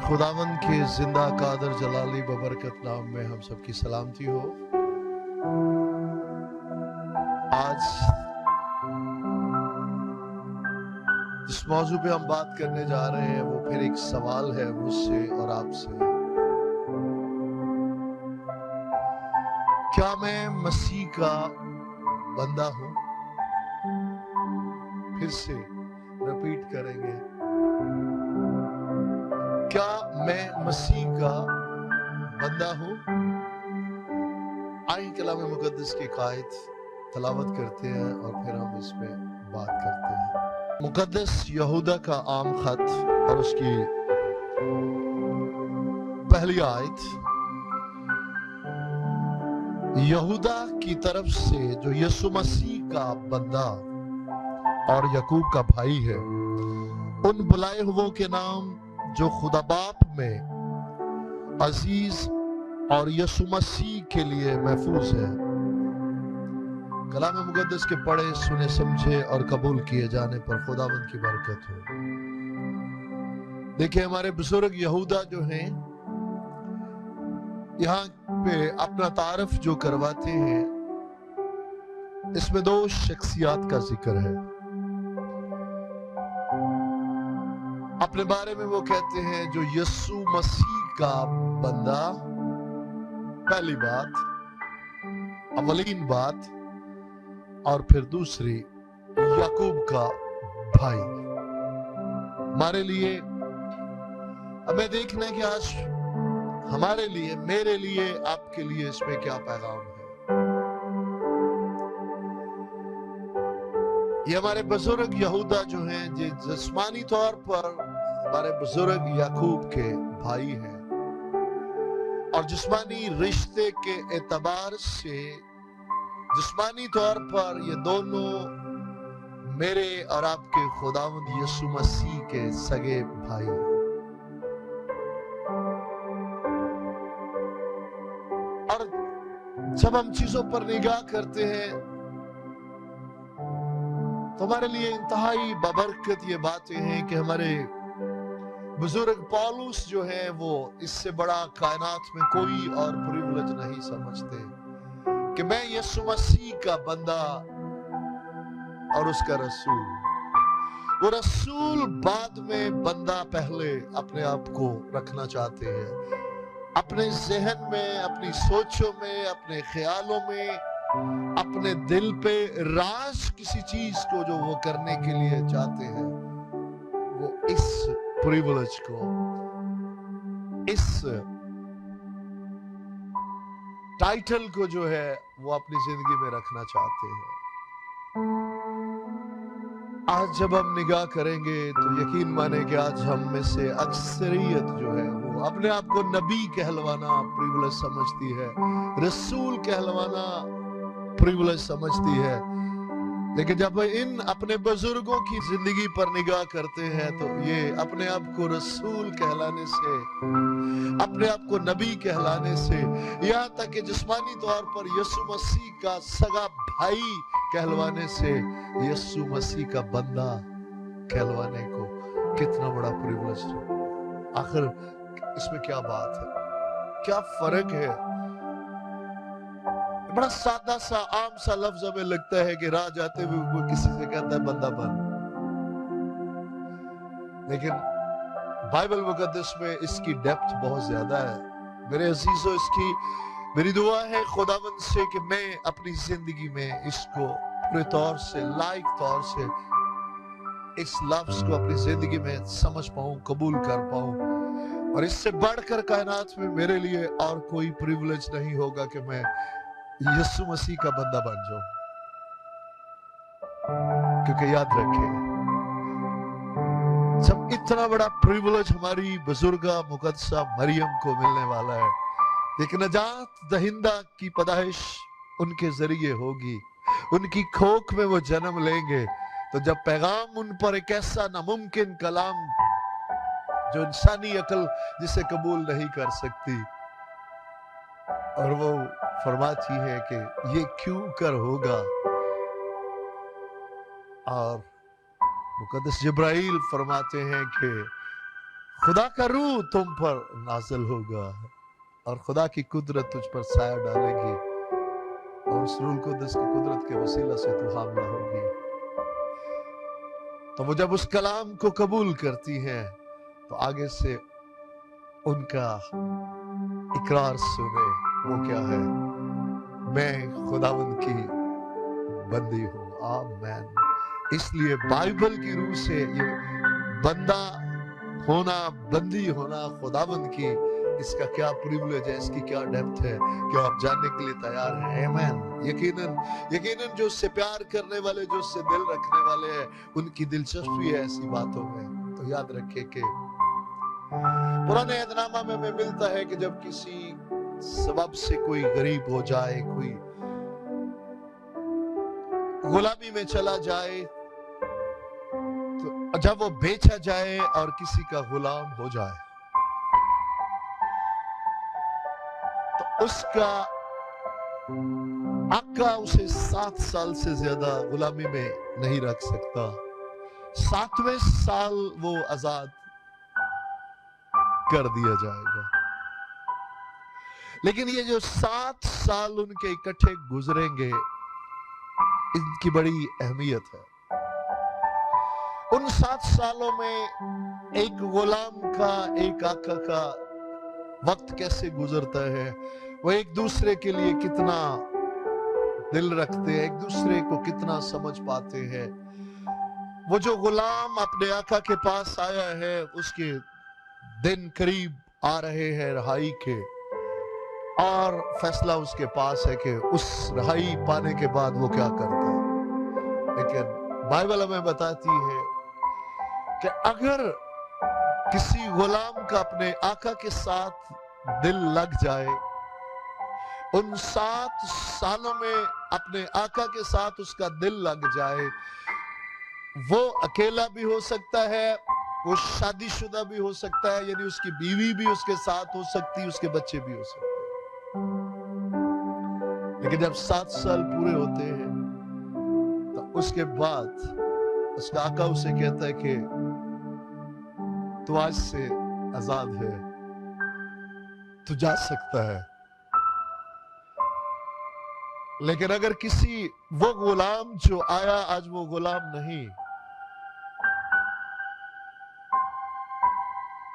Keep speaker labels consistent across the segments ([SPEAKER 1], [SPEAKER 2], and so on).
[SPEAKER 1] खुदावंद के जिंदा कादर जलाली बबरकत नाम में हम सबकी सलामती हो। आज जिस मौजू पे हम बात करने जा रहे हैं वो फिर एक सवाल है मुझसे और आपसे। क्या मैं मसीह का बंदा हूं? फिर से रिपीट करेंगे, क्या मैं मसीह का बंदा हूं? आइए कलाम मुकद्दस की आयत तलावत करते हैं और फिर हम इस पे बात करते हैं। मुकद्दस यहूदा का आम खत और उसकी पहली आयत। यहूदा की तरफ से जो यीशु मसीह का बंदा और याकूब का भाई है, उन बुलाए हुओं के नाम जो खुदा बाप में अजीज और यीशु मसीह के लिए महफूज है, कलाम मुकद्दस के पढ़े सुने समझे और कबूल किए जाने पर खुदावंद की बरकत हो। देखिए, हमारे बुजुर्ग यहूदा जो हैं यहाँ पे अपना तारफ जो करवाते हैं, इसमें दो शख्सियात का जिक्र है। अपने बारे में वो कहते हैं जो यीशु मसीह का बंदा, पहली बात, अवलीन बात, और फिर दूसरी याकूब का भाई। हमारे लिए हमें देखना है कि आज हमारे लिए, मेरे लिए, आपके लिए इसमें क्या पैगाम है। ये हमारे बुजुर्ग यहूदा जो हैं, ये जिस्मानी तौर पर हमारे बुजुर्ग याकूब के भाई हैं और जिस्मानी रिश्ते के एतबार से जिस्मानी तौर पर ये दोनों मेरे और आपके खुदावंद यीशु मसीह के सगे भाई हैं। और जब हम चीजों पर निगाह करते हैं तो हमारे लिए इंतहाई बबरकत ये बातें हैं कि हमारे बुजुर्ग पौलुस जो है वो इससे बड़ा कायनात में कोई और प्रिविलेज नहीं समझते कि मैं यीशु मसीह का बंदा और उसका रसूल। वो रसूल बाद में, बंदा पहले अपने आप को रखना चाहते हैं। अपने जहन में, अपनी सोचों में, अपने ख्यालों में, अपने दिल पे राज किसी चीज को जो वो करने के लिए चाहते हैं, वो इस प्रिविलेज को, इस टाइटल को जो है वो अपनी जिंदगी में रखना चाहते हैं। आज जब हम निगाह करेंगे तो यकीन माने कि आज हम में से अक्सरियत जो है वो अपने आप को नबी कहलवाना प्रिविलेज समझती है, रसूल कहलवाना प्रिविलेज समझती है। लेकिन जब इन अपने बुजुर्गों की जिंदगी पर निगाह करते हैं तो ये अपने आप को रसूल कहलाने से, अपने आप को नबी कहलाने से, यहाँ तक कि जिस्मानी तौर पर यीशु मसीह का सगा भाई कहलवाने से, यीशु मसीह का बंदा कहलवाने को कितना बड़ा प्रिविलेज है। आखिर इसमें क्या बात है, क्या फर्क है? बड़ा सादा सा आम सा लफ्ज हमें लगता है कि राह जाते हुए कोई किसी से कहता है बंदा बन, लेकिन बाइबल मुकद्दस में इसकी डेप्थ बहुत ज्यादा है। मेरे अजीजों, इसकी मेरी दुआ है खुदावंद से कि मैं अपनी जिंदगी में इसको पूरे तौर से, लायक तौर से इस लफ्ज को अपनी जिंदगी में समझ पाऊं, कबूल कर पाऊं। और इससे बढ़कर कायनात में मेरे लिए और कोई प्रिविलेज नहीं होगा कि मैं यीशु मसीह का बंदा बन जाऊं। क्योंकि याद रखें, जब इतना बड़ा प्रिविलेज हमारी बुजुर्गा मुकद्दसा मरियम को मिलने वाला है, लेकिन नजात दहिंदा की पैदाइश उनके जरिए होगी, उनकी खोख में वो जन्म लेंगे, तो जब पैगाम उन पर एक ऐसा नामुमकिन कलाम जो इंसानी अकल जिसे कबूल नहीं कर सकती, और वो फरमाती है कि ये क्यों कर होगा, और मुकद्दस जिब्राइल फरमाते हैं कि खुदा का रूह तुम पर नाजिल होगा और खुदा की कुदरत तुझ पर साया डालेगी और उस रूह कुदस की कुदरत के वसीला से तू हामला होगी। तो वो जब उस कलाम को कबूल करती हैं तो आगे से उनका इकरार सुने, वो क्या है? मैं खुदावंद की बंदी हूँ। आमीन। इसलिए बाइबल की रूह से ये बंदा होना, बंदी होना खुदावंद की, इसका क्या प्रिविलेज है, इसकी क्या डेप्थ है, क्या आप जानने के लिए तैयार हैं? आमीन। यकीनन जो उससे प्यार करने वाले, जो उससे दिल रखने वाले हैं, उनकी दिलचस्पी है ऐसी बातों में। तो याद रखिए कि पुराने अहदनामा में हमें मिलता है कि जब किसी सबब से कोई गरीब हो जाए, कोई गुलामी में चला जाए, तो जब वो बेचा जाए और किसी का गुलाम हो जाए, तो उसका आका उसे 7 साल से ज्यादा गुलामी में नहीं रख सकता। 7वें साल वो आजाद कर दिया जाएगा। लेकिन ये जो 7 साल उनके इकट्ठे गुजरेंगे, इनकी बड़ी अहमियत है। उन 7 सालों में एक गुलाम का, एक आका का वक्त कैसे गुजरता है, वो एक दूसरे के लिए कितना दिल रखते हैं, एक दूसरे को कितना समझ पाते हैं। वो जो गुलाम अपने आका के पास आया है, उसके दिन करीब आ रहे हैं रहाई के, और फैसला उसके पास है कि उस रहाई पाने के बाद वो क्या करता है। लेकिन बाइबल हमें बताती है कि अगर किसी गुलाम का अपने आका के साथ दिल लग जाए, उन 7 सालों में अपने आका के साथ उसका दिल लग जाए, वो अकेला भी हो सकता है, वो शादीशुदा भी हो सकता है, यानी उसकी बीवी भी उसके साथ हो सकती है, उसके बच्चे भी हो सकते हैं। लेकिन जब 7 साल पूरे होते हैं तो उसके बाद उसका आका उसे कहता है कि तू आज से आजाद है, तू जा सकता है। लेकिन अगर किसी वो गुलाम जो आया आज वो गुलाम नहीं,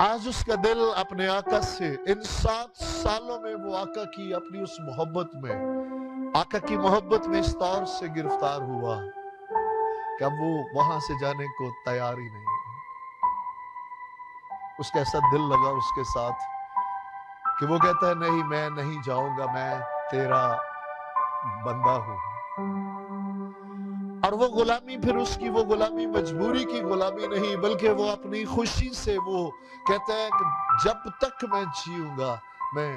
[SPEAKER 1] आज उसका दिल अपने आका से, इन 7 सालों में वो आका की अपनी उस मोहब्बत में, आका की मोहब्बत में इस तौर से गिरफ्तार हुआ कि अब वो वहां से जाने को तैयार ही नहीं है। उसका ऐसा दिल लगा उसके साथ कि वो कहता है नहीं, मैं नहीं जाऊंगा, मैं तेरा बंदा हूं। और वो गुलामी फिर उसकी वो गुलामी मजबूरी की गुलामी नहीं, बल्कि वो अपनी खुशी से वो कहता है कि जब तक मैं जीऊंगा मैं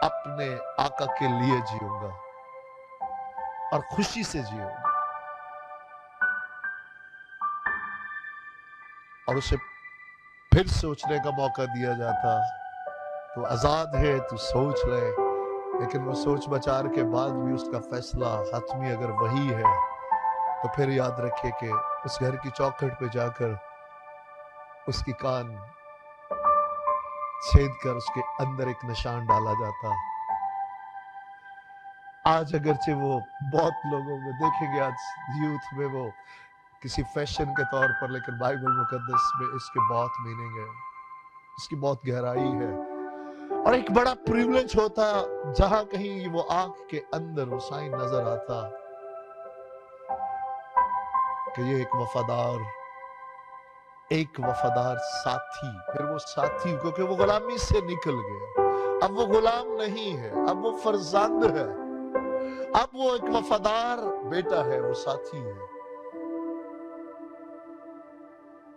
[SPEAKER 1] अपने आका के लिए जीऊंगा और खुशी से जीऊंगा। और उसे फिर सोचने का मौका दिया जाता, तो आजाद है, तू सोच ले। लेकिन वो सोच विचार के बाद भी उसका फैसला हतमी अगर वही है, तो फिर याद रखे कि उस घर की चौखट पे जाकर उसकी कान छेद कर उसके अंदर एक निशान डाला जाता। आज अगरचे वो बहुत लोगों में देखेंगे, आज यूथ में वो किसी फैशन के तौर पर, लेकिन बाइबल मुकद्दस में इसके बहुत मीनिंग है, इसकी बहुत गहराई है। और एक बड़ा प्रिविलेज होता जहां कहीं वो आंख के अंदर वो साइन नजर आता कि ये एक वफादार साथी, फिर वो साथी, क्योंकि वो गुलामी से निकल गया, अब वो गुलाम नहीं है, अब वो फर्जंद है, अब वो एक वफादार बेटा है, वो साथी है।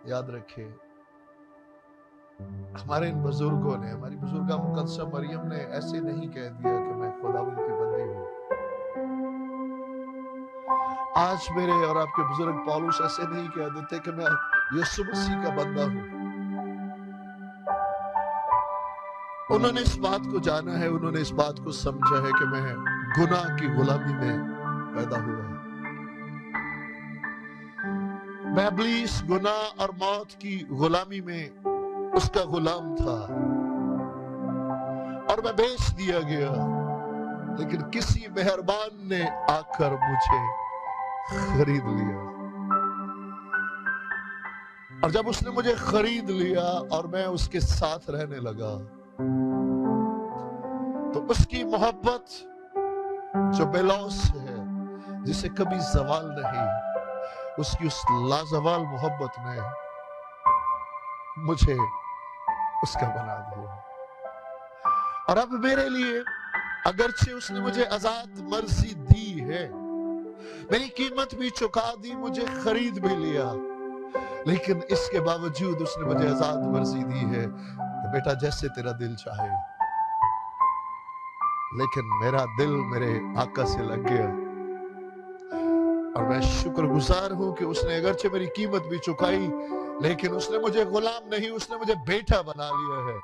[SPEAKER 1] याद रखे हमारे इन बुजुर्गों ने, हमारी बुजुर्गा मुकद्दसा मरियम ने ऐसे नहीं कह दिया कि मैं खुदावंद की बंदी हूं। आज मेरे और आपके बुजुर्ग पौलुस ऐसे नहीं कह देते कि मैं यीशु मसीह का बंदा हूं। उन्होंने इस बात को जाना है, उन्होंने इस बात को समझा है कि मैं गुनाह की गुलामी में पैदा हुआ, मैं इब्लीस, गुनाह और मौत की गुलामी में उसका गुलाम था और मैं बेच दिया गया, लेकिन किसी मेहरबान ने आकर मुझे खरीद लिया। और जब उसने मुझे खरीद लिया और मैं उसके साथ रहने लगा, तो उसकी मोहब्बत जो बेलौस है, जिसे कभी जवाल नहीं, उसकी उस लाजवाल मोहब्बत ने मुझे उसका बना दिया। और अब मेरे लिए, अगरचे उसने मुझे आजाद मर्जी दी है, मेरी कीमत भी चुका दी, मुझे खरीद भी लिया, लेकिन इसके बावजूद उसने मुझे आजाद मर्जी दी है कि बेटा जैसे तेरा दिल चाहे। लेकिन मेरा दिल मेरे आका से लग गया, और मैं शुक्रगुजार हूं कि उसने अगरचे मेरी कीमत भी चुकाई, लेकिन उसने मुझे गुलाम नहीं, उसने मुझे बेटा बना लिया है।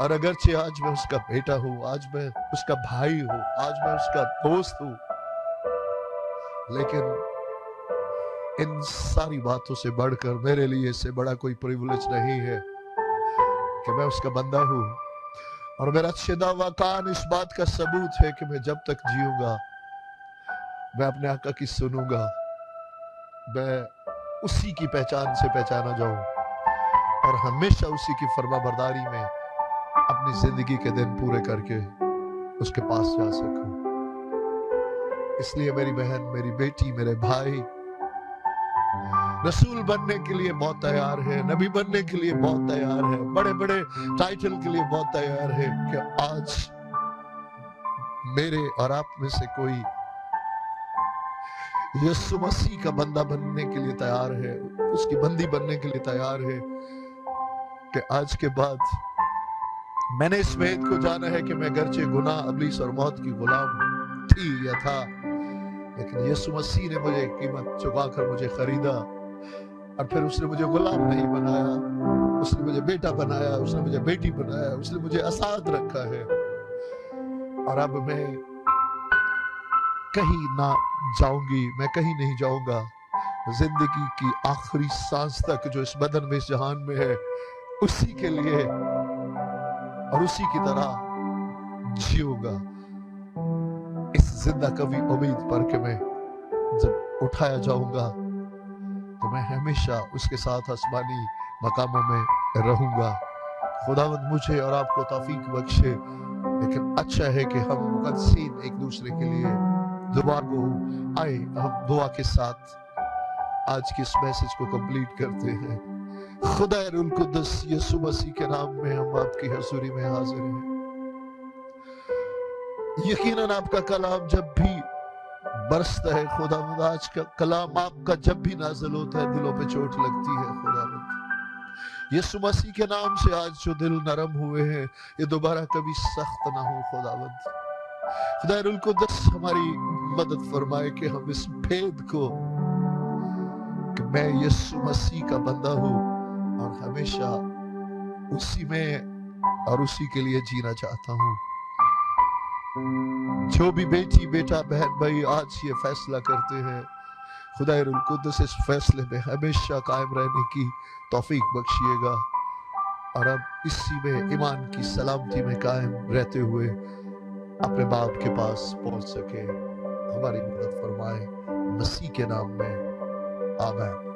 [SPEAKER 1] और अगरचे आज मैं उसका बेटा हूं, आज मैं उसका भाई हूं, आज मैं उसका दोस्त हूं, लेकिन इन सारी बातों से बढ़कर मेरे लिए इससे बड़ा कोई प्रिविलेज नहीं है कि मैं उसका बंदा हूं। और मेरा शिदा व कान इस बात का सबूत है कि मैं जब तक जीऊंगा मैं अपने आका की सुनूंगा, मैं उसी की पहचान से पहचाना जाऊं और हमेशा उसी की फरमाबरदारी में अपनी जिंदगी के दिन पूरे करके उसके पास जा सकूं। इसलिए मेरी बहन, मेरी बेटी, मेरे भाई रसूल बनने के लिए बहुत तैयार है, नबी बनने के लिए बहुत तैयार है, बड़े बड़े टाइटल के लिए बहुत तैयार है, कि आज मेरे और आप में से कोई यीशु मसीह का बंदा बनने के लिए तैयार है, उसकी बंदी बनने के लिए तैयार है, कि आज के बाद मैंने इस भेद को जाना है कि मैं गरचे गुनाह, इब्लीस और मौत की गुलाम थी या था, लेकिन यीशु मसीह ने मुझे कीमत चुकाकर मुझे खरीदा, और फिर उसने मुझे गुलाम नहीं बनाया, उसने मुझे बेटा बनाया, उसने मुझे बेटी बनाया, उसने मुझे आजाद रखा है। और अब मैं कहीं ना जाऊंगी, मैं कहीं नहीं जाऊंगा, जिंदगी की आखिरी सांस तक जो इस बदन में, इस जहान में है, उसी के लिए और उसी की तरह जीऊंगा, इस जिंदा कभी उम्मीद पर कि मैं जब उठाया जाऊंगा तो मैं हमेशा उसके साथ आसमानी मकामों में रहूंगा। खुदावंद मुझे और आपको तौफीक बख्शे। लेकिन अच्छा है कि हम मुकद्दसीन एक दूसरे के लिए दुआ को आए, हम दुआ के साथ आज की इस मैसेज को कंप्लीट करते हैं। खुदा रुल कुद्दस यीशु मसीह के नाम में हम आपकी हजूरी में हाजिर हैं। यकीनन आपका कलाम जब भी बरसता है खुदावंद, आज का कलाम आपका जब भी नाज़िल होता है दिलों पे चोट लगती है खुदावंद। यीशु मसीह के नाम से आज जो दिल नरम हुए हैं ये दोबारा कभी सख्त ना हो खुदावंद। खुदा रुल कुद्दस हमारी मदद फरमाए कि हम इस भेद को, कि मैं यीशु मसीह का बंदा हूं और हमेशा उसी में और उसी के लिए जीना चाहता हूं। जो भी बेटी, बेटा, बहन, भाई आज ये फैसला करते हैं, खुदा रुल कुद्दस इस फैसले में हमेशा कायम रहने की तौफीक बख्शिएगा, और अब इसी में ईमान की सलामती में कायम रहते हुए अपने बाप के पास पहुंच सके। हमारी मदद फरमाए मसीह के नाम में, आमीन।